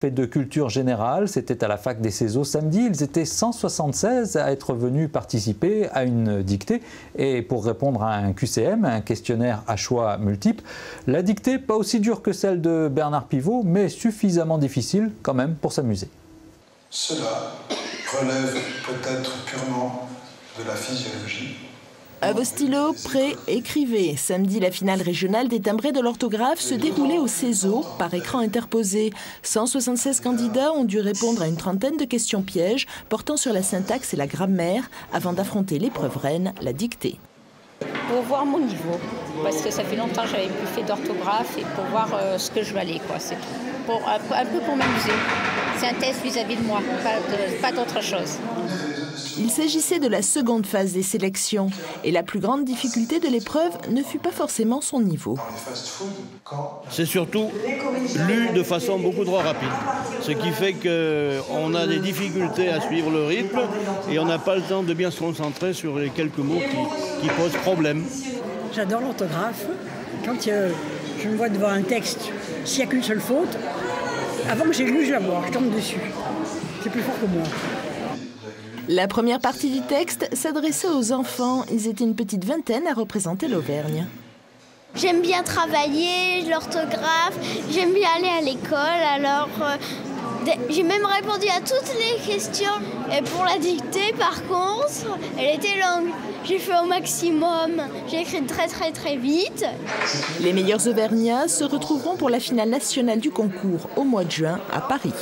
De culture générale, c'était à la fac des Céseaux samedi. Ils étaient 176 à être venus participer à une dictée. Et pour répondre à un QCM, un questionnaire à choix multiples, la dictée, pas aussi dure que celle de Bernard Pivot, mais suffisamment difficile quand même pour s'amuser. Cela relève peut-être purement de la physiologie. À vos stylos, prêts, écrivez. Samedi, la finale régionale des timbrés de l'orthographe se déroulait au Céseaux, par écran interposé. 176 candidats ont dû répondre à une trentaine de questions pièges portant sur la syntaxe et la grammaire avant d'affronter l'épreuve reine, la dictée. Pour voir mon niveau, parce que ça fait longtemps que j'avais plus fait d'orthographe et pour voir ce que je valais, quoi. C'est tout. Un peu pour m'amuser. C'est un test vis-à-vis de moi, pas d'autre chose. Il s'agissait de la seconde phase des sélections et la plus grande difficulté de l'épreuve ne fut pas forcément son niveau. C'est surtout lu de façon beaucoup trop rapide, ce qui fait qu'on a des difficultés à suivre le rythme et on n'a pas le temps de bien se concentrer sur les quelques mots qui posent problème. J'adore l'orthographe. Quand je me vois devant un texte, s'il n'y a qu'une seule faute, avant que j'ai lu, je la vois, je tombe dessus. C'est plus fort que moi. La première partie du texte s'adressait aux enfants. Ils étaient une petite vingtaine à représenter l'Auvergne. J'aime bien travailler, l'orthographe, j'aime bien aller à l'école, alors j'ai même répondu à toutes les questions. Et pour la dictée, par contre, elle était longue. J'ai fait au maximum, j'ai écrit très vite. Les meilleurs Auvergnats se retrouveront pour la finale nationale du concours au mois de juin à Paris.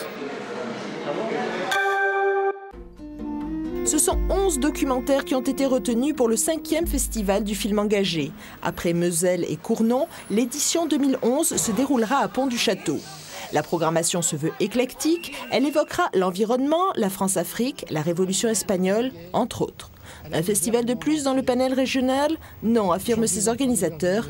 Ce sont 11 documentaires qui ont été retenus pour le 5e festival du film engagé. Après Meusel et Cournon, l'édition 2011 se déroulera à Pont-du-Château. La programmation se veut éclectique. Elle évoquera l'environnement, la France-Afrique, la Révolution espagnole, entre autres. Un festival de plus dans le panel régional? Non, affirment ses organisateurs.